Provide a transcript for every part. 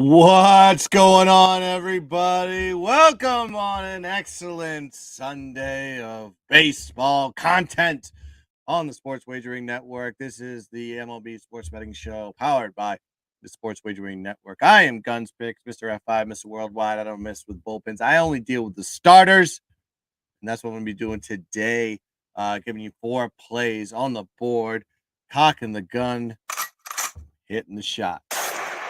What's going on, everybody? Welcome on an excellent Sunday of baseball content on the Sports Wagering Network. This is the MLB Sports Betting Show powered by the Sports Wagering Network. I am Guns Picks, Mr. F5, Mr. Worldwide. I don't mess with bullpens. I only deal with the starters, and that's what I'm going to be doing today, giving you 4 plays on the board, cocking the gun, hitting the shot.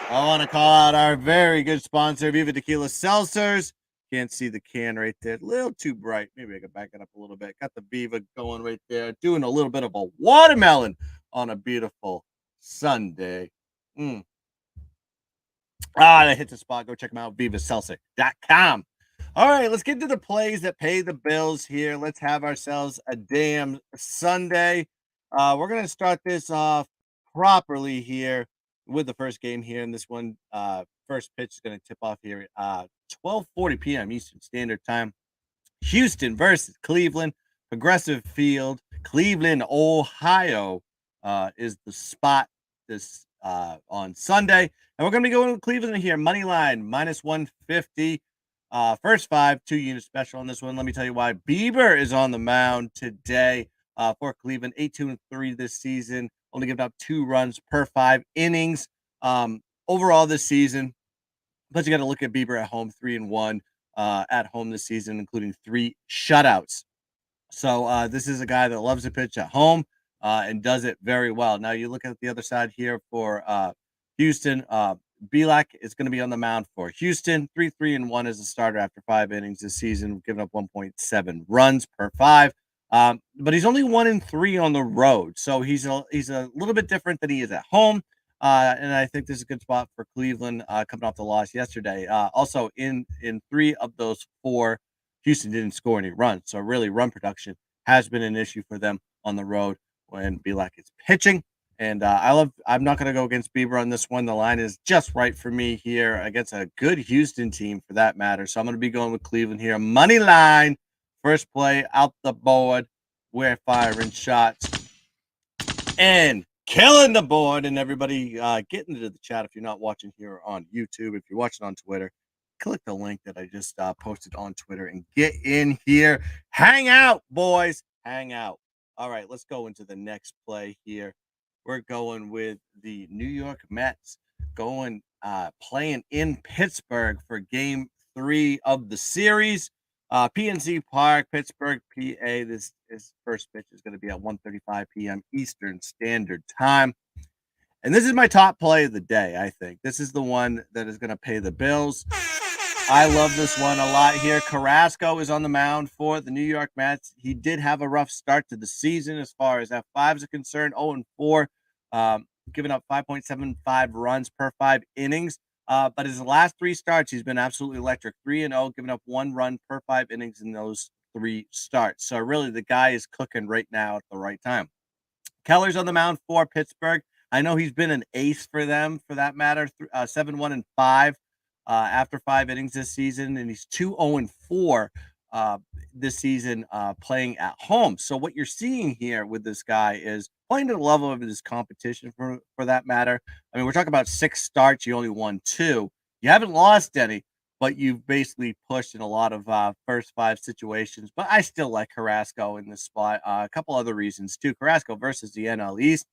I want to call out our very good sponsor, Viva Tequila Seltzers. Can't see the can right there. A little too bright. Maybe I could back it up a little bit. Got the Viva going right there. Doing a little bit of a watermelon on a beautiful Sunday. That hit the spot. Go check them out, vivaseltzer.com. All right, let's get to the plays that pay the bills here. Let's have ourselves a damn Sunday. We're going to start this off properly here with the first game here in this one. First pitch is going to tip off here 12:40 p.m. Eastern Standard Time. Houston versus Cleveland, Progressive Field, Cleveland, Ohio is the spot this on Sunday. And we're going to be going with Cleveland here. Money line, minus 150. First 5, 2-unit special on this one. Let me tell you why. Bieber is on the mound today for Cleveland. 8-2-3 this season. Only giving up 2 runs per 5 innings overall this season. But you got to look at Bieber at home, 3-1 at home this season, including 3 shutouts. So this is a guy that loves to pitch at home and does it very well. Now you look at the other side here for Houston. Belak is going to be on the mound for Houston. 3-3-1 as a starter after 5 innings this season, giving up 1.7 runs per 5. But he's only 1-3 on the road, so he's a little bit different than he is at home. And I think this is a good spot for Cleveland coming off the loss yesterday. Also, in 3 of those 4, Houston didn't score any runs, so really run production has been an issue for them on the road when Belak is pitching. And I'm not going to go against Bieber on this one. The line is just right for me here against a good Houston team for that matter. So I'm going to be going with Cleveland here. Money line, first play out the board. We're firing shots and killing the board. And everybody get into the chat if you're not watching here on YouTube. If you're watching on Twitter, click the link that I just posted on Twitter and get in here. Hang out, boys. Hang out. All right, let's go into the next play here. We're going with the New York Mets playing in Pittsburgh for game 3 of the series. PNC Park, Pittsburgh, PA. This first pitch is going to be at 1:35 p.m. Eastern Standard Time. And this is my top play of the day, I think. This is the one that is going to pay the bills. I love this one a lot here. Carrasco is on the mound for the New York Mets. He did have a rough start to the season as far as F5s are concerned. 0-4, giving up 5.75 runs per 5 innings. But his last 3 starts, he's been absolutely electric. 3-0, giving up 1 run per 5 innings in those 3 starts. So really, the guy is cooking right now at the right time. Keller's on the mound for Pittsburgh. I know he's been an ace for them, for that matter. 7-1-5 after 5 innings this season, and he's 2-0-4 this season playing at home. So what you're seeing here with this guy is playing to the level of his competition, for that matter. I mean, we're talking about 6 starts. You only won 2. You haven't lost any, but you've basically pushed in a lot of first 5 situations. But I still like Carrasco in this spot. A couple other reasons, too. Carrasco versus the NL East.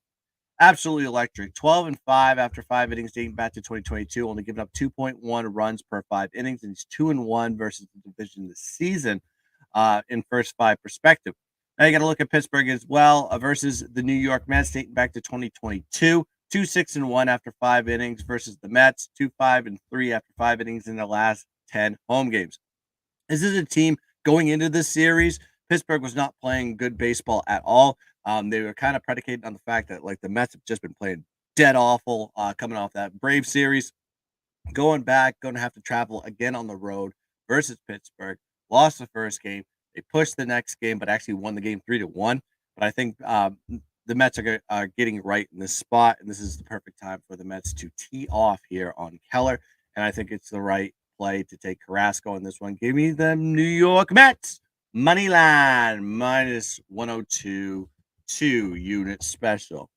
Absolutely electric. 12-5 after 5 innings dating back to 2022, only giving up 2.1 runs per 5 innings, and he's 2-1 versus the division this season in first 5 perspective. Now you got to look at Pittsburgh as well versus the New York Mets dating back to 2022. 2-6-1 after 5 innings versus the Mets. 2-5-3 after 5 innings in the last 10 home games. This is a team going into this series. Pittsburgh was not playing good baseball at all. They were kind of predicated on the fact that the Mets have just been playing dead awful coming off that Brave series. Going back, going to have to travel again on the road versus Pittsburgh. Lost the first game. They pushed the next game, but actually won the game 3-1. But I think the Mets are getting right in this spot, and this is the perfect time for the Mets to tee off here on Keller. And I think it's the right play to take Carrasco in this one. Give me the New York Mets money line minus 102, 2-unit special.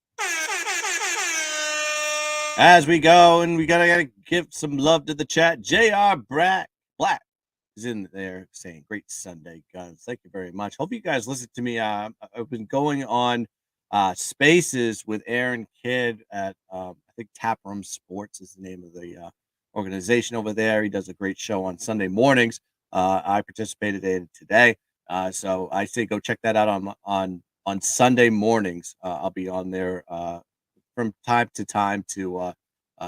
As we go, and we gotta give some love to the chat. JR Black is in there saying, "Great Sunday, guns." Thank you very much. Hope you guys listen to me. I've been going on spaces with Aaron Kidd at I think Taproom Sports is the name of the organization over there. He does a great show on Sunday mornings. I participated in it today, so I say go check that out on Sunday mornings. I'll be on there from time to time to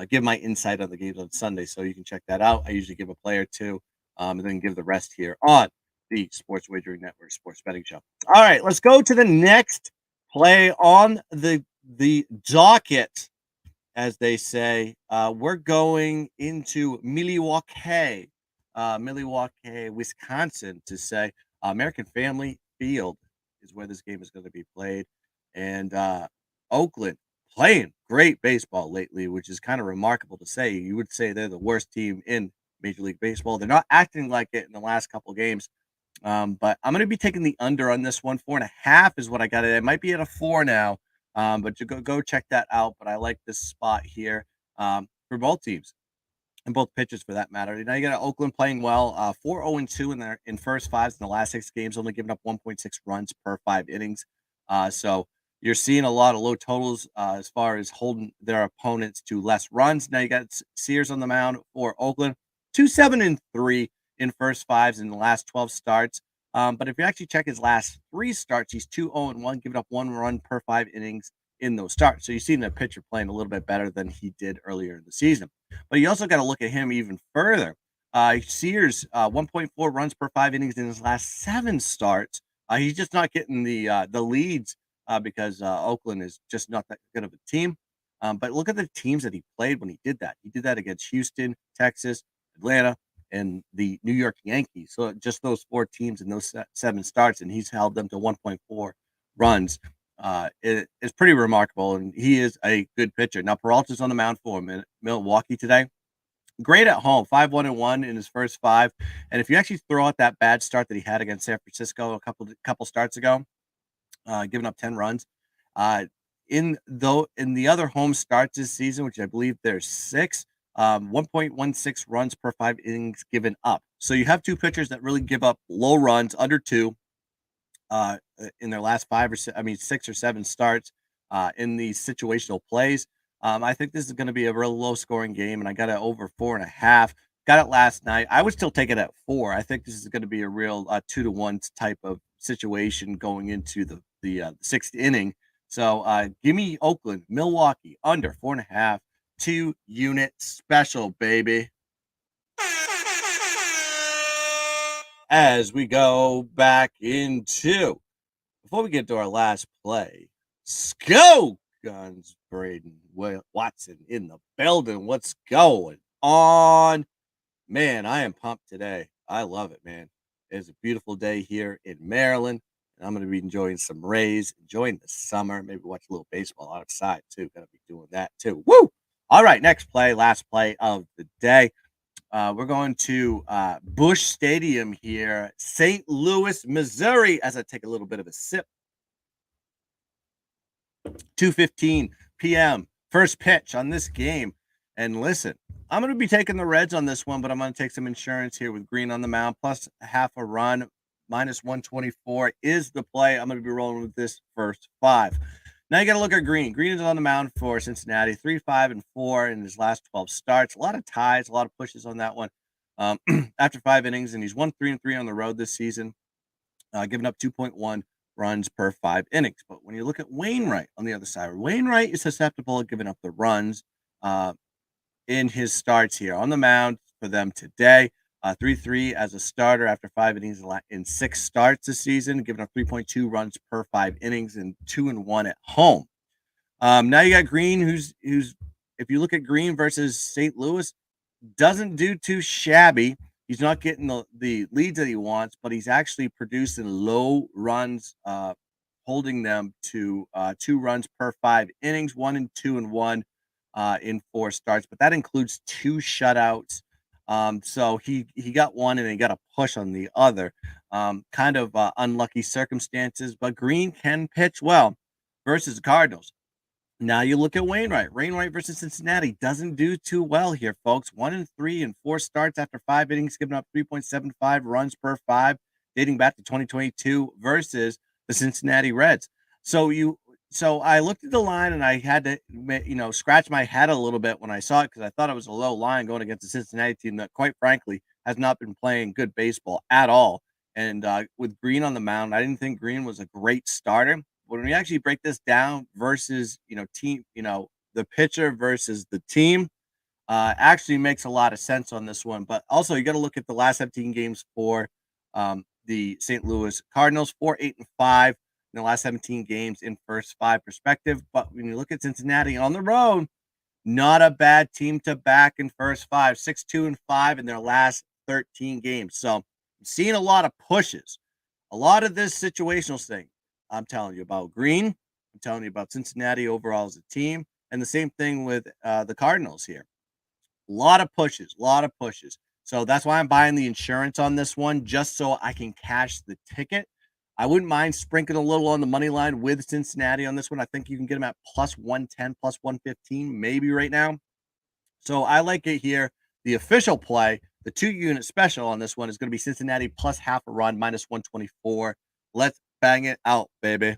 give my insight on the games on Sunday. So you can check that out. I usually give a play or two, and then give the rest here on the Sports Wagering Network Sports Betting Show. All right, let's go to the next play on the docket, as they say. We're going into Milwaukee, Wisconsin, to say American Family Field is where this game is going to be played, and Oakland playing great baseball lately, which is kind of remarkable to say. You would say they're the worst team in Major League Baseball. They're not acting like it in the last couple of games. But I'm going to be taking the under on this one. 4.5 is what I got it. It might be at a 4 now, but you go check that out. But I like this spot here for both teams and both pitchers for that matter. Now you got Oakland playing well, 4-0-2 in first fives in the last 6 games, only giving up 1.6 runs per 5 innings. So you're seeing a lot of low totals as far as holding their opponents to less runs. Now you got Sears on the mound for Oakland, 2-7-3 in first fives in the last 12 starts. But if you actually check his last 3 starts, he's 2-0-1, giving up 1 run per 5 innings in those starts. So you've seen the pitcher playing a little bit better than he did earlier in the season. But you also got to look at him even further. Sears, 1.4 runs per 5 innings in his last 7 starts. He's just not getting the leads because Oakland is just not that good of a team. But look at the teams that he played when he did that. He did that against Houston, Texas, Atlanta, and the New York Yankees. So just those 4 teams in those 7 starts, and he's held them to 1.4 runs. It's pretty remarkable, and he is a good pitcher. Now Peralta's on the mound for him in Milwaukee today. Great at home, 5-1-1 in his first 5. And if you actually throw out that bad start that he had against San Francisco a couple starts ago, giving up 10 runs, in the other home starts this season, which I believe there's 6, 1.16 runs per 5 innings given up. So you have 2 pitchers that really give up low runs, under 2, in their last 6 or 7 starts in these situational plays. I think this is going to be a real low scoring game, and I got it over 4.5. Got it last night. I would still take it at 4. I think this is going to be a real 2-1 type of situation going into the 6th inning. So give me Oakland, Milwaukee under 4.5, 2-unit special, baby. As we go back into, before we get to our last play, Go Guns, Braden Watson in the building. What's going on? Man, I am pumped today. I love it, man. It's a beautiful day here in Maryland, and I'm going to be enjoying some Rays, enjoying the summer, maybe watch a little baseball outside too. Going to be doing that too. Woo! All right, next play, last play of the day. We're going to Busch Stadium here, St. Louis, Missouri, as I take a little bit of a sip. 2:15 p.m. First pitch on this game. And listen, I'm going to be taking the Reds on this one, but I'm going to take some insurance here with Green on the mound, plus half a run, minus 124 is the play. I'm going to be rolling with this first 5. Now you got to look at Green. Green is on the mound for Cincinnati, 3-5-4 in his last 12 starts. A lot of ties, a lot of pushes on that one. After 5 innings, and he's 1-3-3 on the road this season, giving up 2.1 runs per 5 innings. But when you look at Wainwright on the other side, Wainwright is susceptible to giving up the runs in his starts here on the mound for them today. 3-3 as a starter after 5 innings in 6 starts this season, giving up 3.2 runs per 5 innings and 2-1 at home. Now you got Green, who's if you look at Green versus St. Louis, doesn't do too shabby. He's not getting the leads that he wants, but he's actually producing low runs, holding them to 2 runs per 5 innings, 1 and 2 and 1 in 4 starts. But that includes 2 shutouts. So he got one and he got a push on the other. Kind of unlucky circumstances, but Green can pitch well versus the Cardinals. Now you look at Wainwright. Wainwright versus Cincinnati doesn't do too well here, folks. 1-3 in 4 starts after 5 innings, giving up 3.75 runs per 5, dating back to 2022 versus the Cincinnati Reds. So I looked at the line and I had to, scratch my head a little bit when I saw it because I thought it was a low line going against the Cincinnati team that, quite frankly, has not been playing good baseball at all. And with Green on the mound, I didn't think Green was a great starter. When we actually break this down versus, team, the pitcher versus the team, actually makes a lot of sense on this one. But also, you got to look at the last 17 games for the St. Louis Cardinals, 4-8-5 in the last 17 games in first 5 perspective. But when you look at Cincinnati on the road, not a bad team to back in first 5, 6-2-5 in their last 13 games. So I'm seeing a lot of pushes, a lot of this situational thing. I'm telling you about Green. I'm telling you about Cincinnati overall as a team. And the same thing with the Cardinals here. A lot of pushes, a lot of pushes. So that's why I'm buying the insurance on this one, just so I can cash the ticket. I wouldn't mind sprinkling a little on the money line with Cincinnati on this one. I think you can get them at plus 110, plus 115, maybe right now. So I like it here. The official play, the 2-unit special on this one is going to be Cincinnati plus half a run, minus 124. Let's bang it out, baby.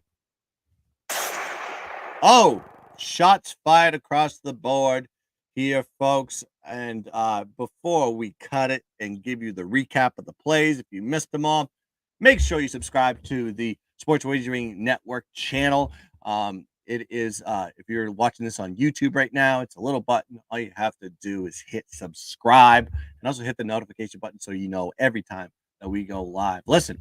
Oh, shots fired across the board here, folks. And before we cut it and give you the recap of the plays, if you missed them all, make sure you subscribe to the Sports Wagering Network channel. It is, if you're watching this on YouTube right now, it's a little button. All you have to do is hit subscribe and also hit the notification button so you know every time that we go live. Listen,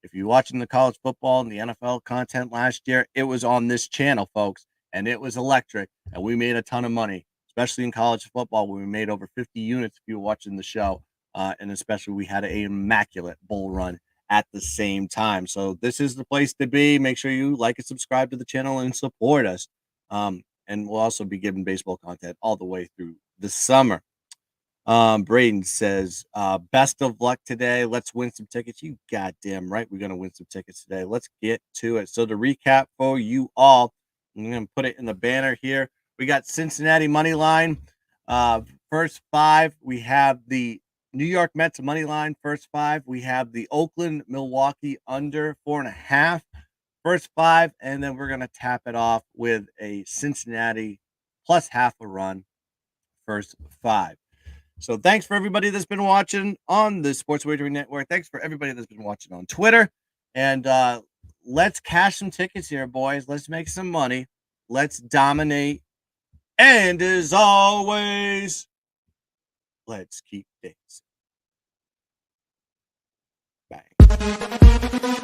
if you're watching the college football and the NFL content last year, it was on this channel, folks, and it was electric, and we made a ton of money, especially in college football when we made over 50 units if you were watching the show, and especially we had an immaculate bull run at the same time. So this is the place to be. Make sure you like and subscribe to the channel and support us. And we'll also be giving baseball content all the way through the summer. Braden says, best of luck today. Let's win some tickets. You goddamn right. We're going to win some tickets today. Let's get to it. So to recap for you all, I'm going to put it in the banner here. We got Cincinnati money line. First 5, we have the New York Mets money line. First 5, we have the Oakland Milwaukee under 4.5. First 5, and then we're going to tap it off with a Cincinnati plus half a run. First 5. So thanks for everybody that's been watching on the Sports Wagering Network. Thanks for everybody that's been watching on Twitter. And let's cash some tickets here, boys. Let's make some money. Let's dominate. And as always, let's keep dancing. Bang.